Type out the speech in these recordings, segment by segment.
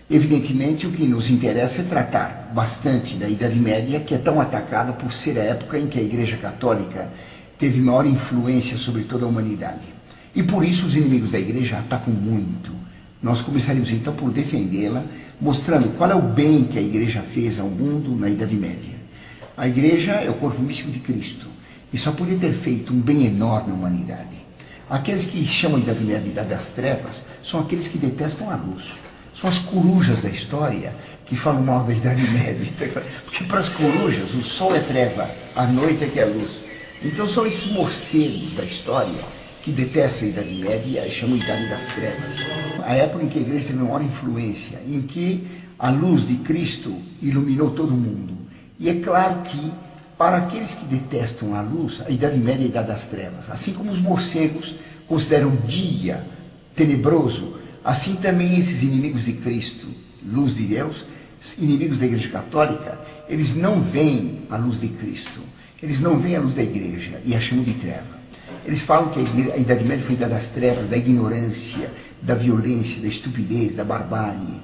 Evidentemente, o que nos interessa é tratar bastante da Idade Média, que é tão atacada por ser a época em que a Igreja Católica teve maior influência sobre toda a humanidade. E por isso os inimigos da Igreja atacam muito. Nós começaríamos então por defendê-la, mostrando qual é o bem que a Igreja fez ao mundo na Idade Média. A Igreja é o corpo místico de Cristo e só podia ter feito um bem enorme à humanidade. Aqueles que chamam a Idade Média de Idade das Trevas são aqueles que detestam a luz. São as corujas da história que falam mal da Idade Média. Porque para as corujas o sol é treva, a noite é que é luz. Então são esses morcegos da história que detestam a Idade Média e chamam Idade das Trevas. A época em que a Igreja teve maior influência, em que a luz de Cristo iluminou todo o mundo. E é claro que, para aqueles que detestam a luz, a Idade Média é a Idade das Trevas. Assim como os morcegos consideram o dia tenebroso, assim também esses inimigos de Cristo, luz de Deus, inimigos da Igreja Católica, eles não veem a luz de Cristo, eles não veem a luz da Igreja e a chamam de treva. Eles falam que a Idade Média foi a Idade das Trevas, da ignorância, da violência, da estupidez, da barbárie.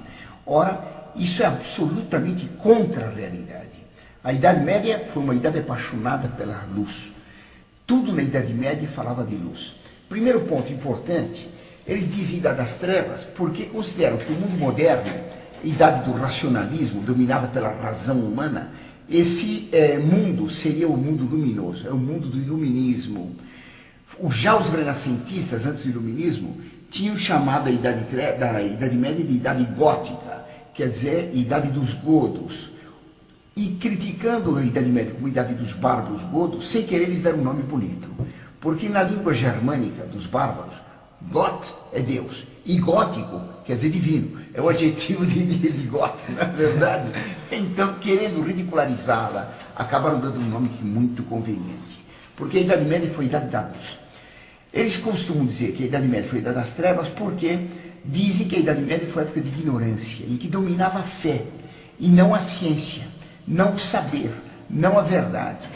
Ora, isso é absolutamente contra a realidade. A Idade Média foi uma idade apaixonada pela luz. Tudo na Idade Média falava de luz. Primeiro ponto importante, eles dizem Idade das Trevas porque consideram que o mundo moderno, a idade do racionalismo, dominada pela razão humana, esse mundo seria o mundo luminoso, é o mundo do iluminismo. Já os renascentistas, antes do iluminismo, tinham chamado a da Idade Média de Idade Gótica, quer dizer, Idade dos Godos. E criticando a Idade Média como Idade dos Bárbaros Godos, sem querer eles deram um nome bonito. Porque na língua germânica dos bárbaros, Gott é Deus, e gótico quer dizer divino. É o adjetivo de Gott, na verdade. Então, querendo ridicularizá-la, acabaram dando um nome muito conveniente. Porque a Idade Média foi a Idade da Luz. Eles costumam dizer que a Idade Média foi a Idade das Trevas porque dizem que a Idade Média foi a época de ignorância, em que dominava a fé e não a ciência, não o saber, não a verdade.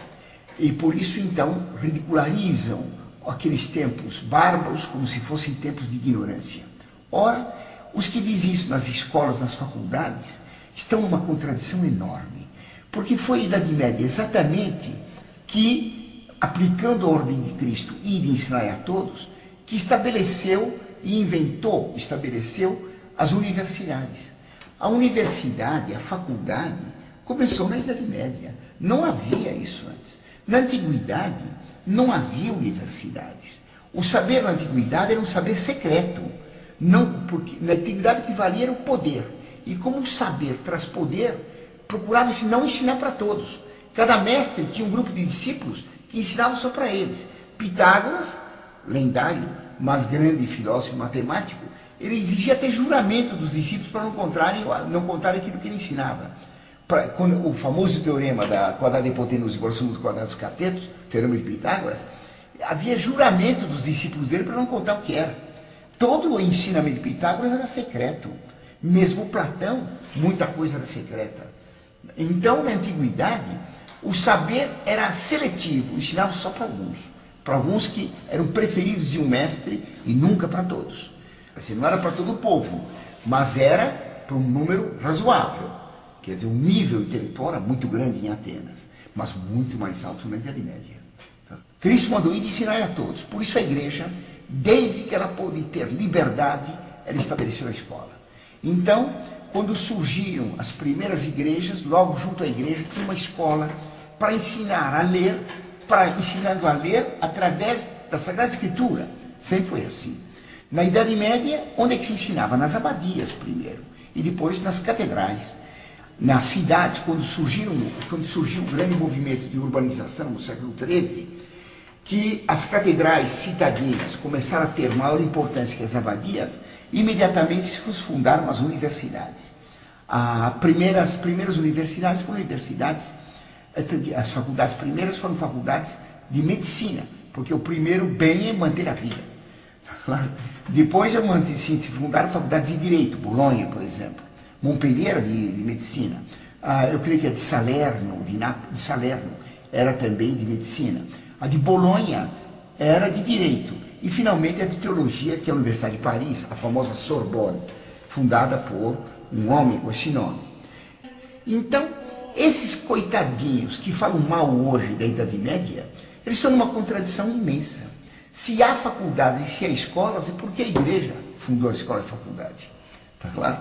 E por isso, então, ridicularizam aqueles tempos bárbaros como se fossem tempos de ignorância. Ora, os que dizem isso nas escolas, nas faculdades, estão numa contradição enorme. Porque foi a Idade Média exatamente que, aplicando a ordem de Cristo e de ensinar a todos, que estabeleceu e estabeleceu as universidades. A universidade, a faculdade, começou na Idade Média. Não havia isso antes. Na Antiguidade, não havia universidades. O saber na Antiguidade era um saber secreto. Não, porque na Antiguidade o que valia era o poder. E como o saber traz poder, procurava-se não ensinar para todos. Cada mestre tinha um grupo de discípulos que ensinavam só para eles. Pitágoras, lendário, mas grande filósofo e matemático, ele exigia até juramento dos discípulos para não contarem aquilo que ele ensinava. Quando o famoso teorema da quadrada da hipotenusa igual ao suma dos quadrados dos catetos, teorema de Pitágoras, havia juramento dos discípulos dele para não contar o que era. Todo o ensinamento de Pitágoras era secreto. Mesmo Platão, muita coisa era secreta. Então, na Antiguidade, o saber era seletivo, ensinava só para alguns que eram preferidos de um mestre e nunca para todos. Assim, não era para todo o povo, mas era para um número razoável. Quer dizer, o nível intelectual era muito grande em Atenas, mas muito mais alto na Idade Média. Cristo mandou ir ensinar a todos. Por isso a igreja, desde que ela pôde ter liberdade, ela estabeleceu a escola. Então, quando surgiram as primeiras igrejas, logo junto à igreja tinha uma escola para ensinar a ler, ensinando a ler através da Sagrada Escritura. Sempre foi assim. Na Idade Média, onde é que se ensinava? Nas abadias primeiro, e depois nas catedrais. Nas cidades, quando surgiu o grande movimento de urbanização no século XIII, que as catedrais citadinas começaram a ter maior importância que as abadias, imediatamente se fundaram as universidades. As primeiras universidades foram universidades, as faculdades primeiras foram faculdades de medicina, porque o primeiro bem é manter a vida. Depois se fundaram faculdades de direito, Bolonha, por exemplo. Montpellier de medicina. Eu creio que a de Salerno, de Salerno, era também de medicina. A de Bolonha era de direito. E, finalmente, a de teologia, que é a Universidade de Paris, a famosa Sorbonne, fundada por um homem com esse nome. Então, esses coitadinhos que falam mal hoje da Idade Média, eles estão numa contradição imensa. Se há faculdades e se há escolas, é porque a igreja fundou a escola e a faculdade. Tá claro?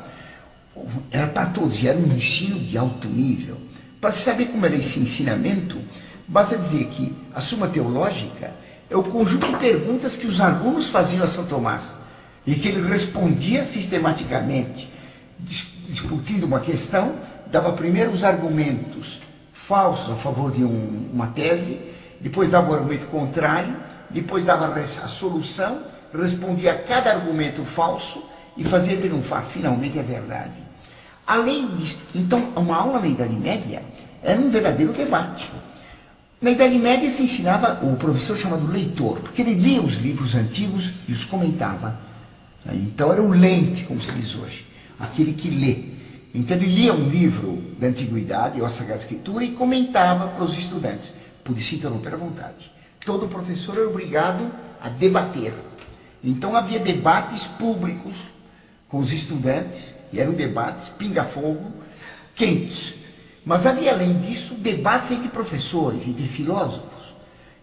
Era para todos, e era um ensino de alto nível. Para saber como era esse ensinamento, basta dizer que a Suma Teológica é o conjunto de perguntas que os alunos faziam a São Tomás e que ele respondia sistematicamente, discutindo uma questão, dava primeiro os argumentos falsos a favor de uma tese, depois dava o argumento contrário, depois dava a solução, respondia a cada argumento falso e fazia triunfar finalmente a verdade. Além disso, então, uma aula na Idade Média era um verdadeiro debate. Na Idade Média se ensinava o professor chamado leitor, porque ele lia os livros antigos e os comentava. Então era o lente, como se diz hoje, aquele que lê. Então ele lia um livro da Antiguidade, ou a Sagrada Escritura, e comentava para os estudantes. Podia se interromper à vontade. Todo professor era obrigado a debater. Então havia debates públicos com os estudantes, e eram debates pinga-fogo, quentes. Mas havia, além disso, debates entre professores, entre filósofos.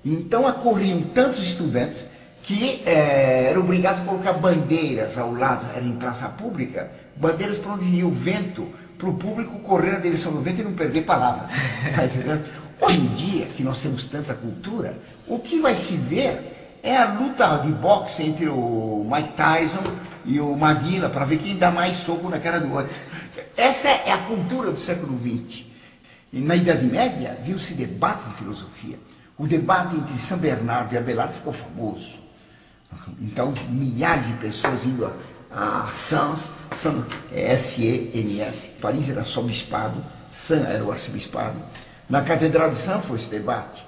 Então ocorriam tantos estudantes que eram obrigados a colocar bandeiras ao lado, era em praça pública, bandeiras para onde ia o vento, para o público correr na direção do vento e não perder palavra. Tá entendendo? Hoje em dia, que nós temos tanta cultura, o que vai se ver é a luta de boxe entre o Mike Tyson e o Maguila, para ver quem dá mais soco na cara do outro. Essa é a cultura do século XX. E na Idade Média, viu-se debates de filosofia. O debate entre São Bernardo e Abelardo ficou famoso. Então, milhares de pessoas indo a Sens, S-E-N-S, Paris era só bispado, Sens era o arcebispado. Na Catedral de Sens foi esse debate,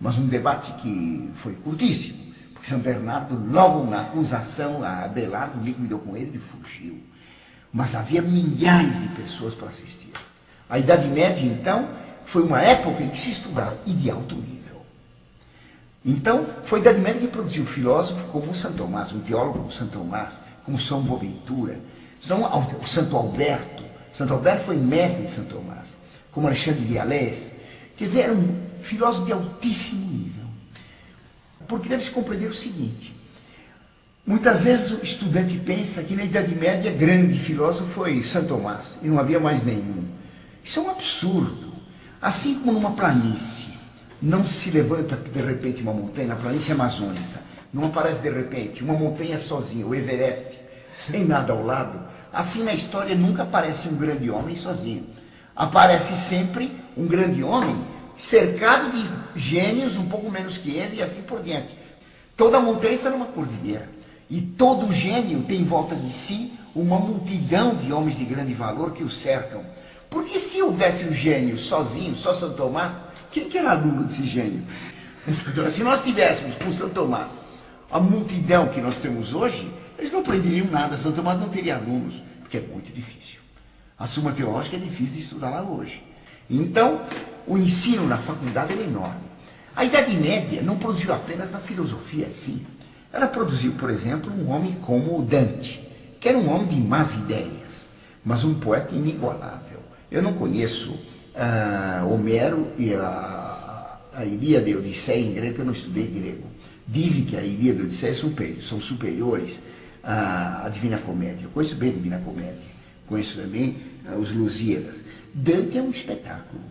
mas um debate que foi curtíssimo, porque São Bernardo, logo na acusação a Abelardo, liquidou com ele e fugiu. Mas havia milhares de pessoas para assistir. A Idade Média, então, foi uma época em que se estudava e de alto nível. Então, foi a Idade Média que produziu filósofos como São Tomás, um teólogo como São Tomás, como São Boaventura, o Santo Alberto. Santo Alberto foi mestre de São Tomás, como Alexandre de Alès. Quer dizer, era um filósofo de altíssimo nível. Porque deve-se compreender o seguinte: muitas vezes o estudante pensa que na Idade Média grande filósofo foi São Tomás e não havia mais nenhum. Isso é um absurdo. Assim como numa planície não se levanta de repente uma montanha, na planície amazônica, não aparece de repente uma montanha sozinha, o Everest, sem nada ao lado, assim na história nunca aparece um grande homem sozinho. Aparece sempre um grande homem cercado de gênios um pouco menos que ele e assim por diante. Toda montanha está numa cordilheira e todo gênio tem em volta de si uma multidão de homens de grande valor que o cercam. Porque se houvesse um gênio sozinho, só São Tomás, quem que era aluno desse gênio? Se nós tivéssemos com São Tomás a multidão que nós temos hoje, eles não aprenderiam nada, São Tomás não teria alunos, porque é muito difícil. A Suma Teológica é difícil de estudar lá hoje. Então, o ensino na faculdade é enorme. A Idade Média não produziu apenas na filosofia, sim. Ela produziu, por exemplo, um homem como Dante, que era um homem de más ideias, mas um poeta inigualável. Eu não conheço Homero e a Ilíada e a Odisseia em grego, eu não estudei grego. Dizem que a Ilíada e a Odisseia são superiores à Divina Comédia. Eu conheço bem a Divina Comédia, conheço também os Lusíadas. Dante é um espetáculo.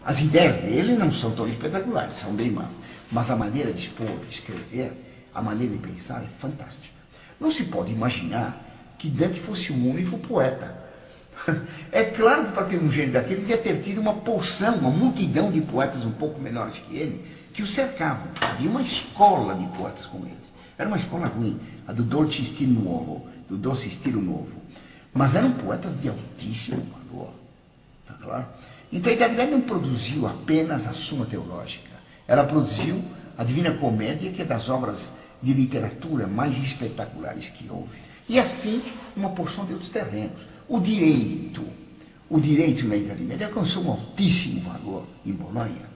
As ideias dele não são tão espetaculares, são bem más. Mas a maneira de expor, de escrever, a maneira de pensar é fantástica. Não se pode imaginar que Dante fosse um único poeta. É claro que para ter um gênio daquele, ele devia ter tido uma porção, uma multidão de poetas um pouco menores que ele, que o cercavam. Havia uma escola de poetas como eles. Era uma escola ruim, a do Dolce Estilo Nuovo, do Doce Estilo Novo. Mas eram poetas de altíssimo valor. Tá claro? Então a Idade Média não produziu apenas a Suma Teológica. Ela produziu a Divina Comédia, que é das obras de literatura mais espetaculares que houve. E assim, uma porção de outros terrenos. O direito na Idade Média alcançou um altíssimo valor em Bolonha.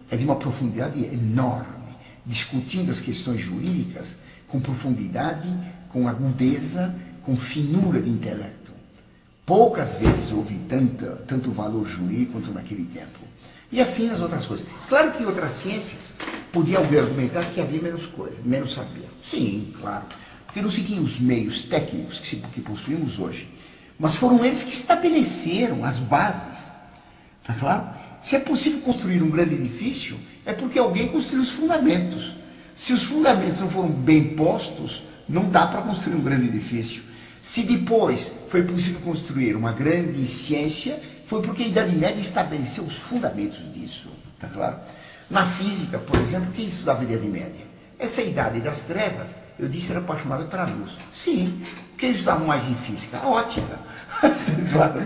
É de uma profundidade enorme, discutindo as questões jurídicas com profundidade, com agudeza, com finura de intelecto. Poucas vezes houve tanto valor jurídico quanto naquele tempo. E assim as outras coisas. Claro que em outras ciências podia alguém argumentar que havia menos coisa, menos saber. Sim, claro. Porque não se tinha os meios técnicos que possuímos hoje. Mas foram eles que estabeleceram as bases. Tá claro? Se é possível construir um grande edifício, é porque alguém construiu os fundamentos. Se os fundamentos não foram bem postos, não dá para construir um grande edifício. Se depois foi possível construir uma grande ciência, foi porque a Idade Média estabeleceu os fundamentos disso. Tá claro? Na física, por exemplo, quem estudava a Idade Média? Essa Idade das Trevas, eu disse, era apaixonada pela luz. Sim. O que eles estudavam mais em física? A ótica. Claro.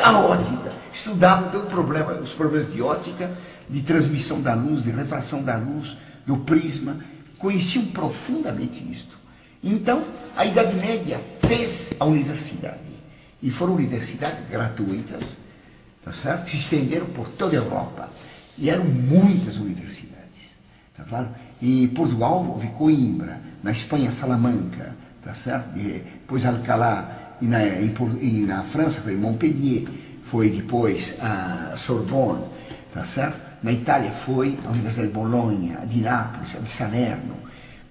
A ótica. Estudavam todo problema, os problemas de ótica, de transmissão da luz, de refração da luz, do prisma. Conheciam profundamente isto. Então, a Idade Média fez a universidade. E foram universidades gratuitas, tá certo? Que se estenderam por toda a Europa. E eram muitas universidades. Tá claro? Em Portugal houve Coimbra, na Espanha Salamanca, tá certo? Depois Alcalá, e na França foi Montpellier, foi depois a Sorbonne, tá certo? Na Itália foi a Universidade de Bolonha, a de Nápoles, a de Salerno.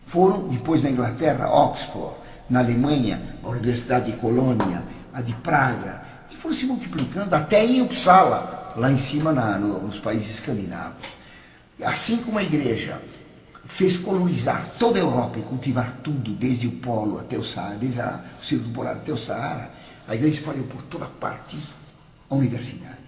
Foram depois na Inglaterra, Oxford, na Alemanha, a Universidade de Colônia, a de Praga, que foram se multiplicando até em Uppsala, lá em cima nos países escandinavos. Assim como a igreja fez colonizar toda a Europa e cultivar tudo, desde o polo até o Saara, desde o círculo polar até o Saara, a igreja espalhou por toda parte a universidade.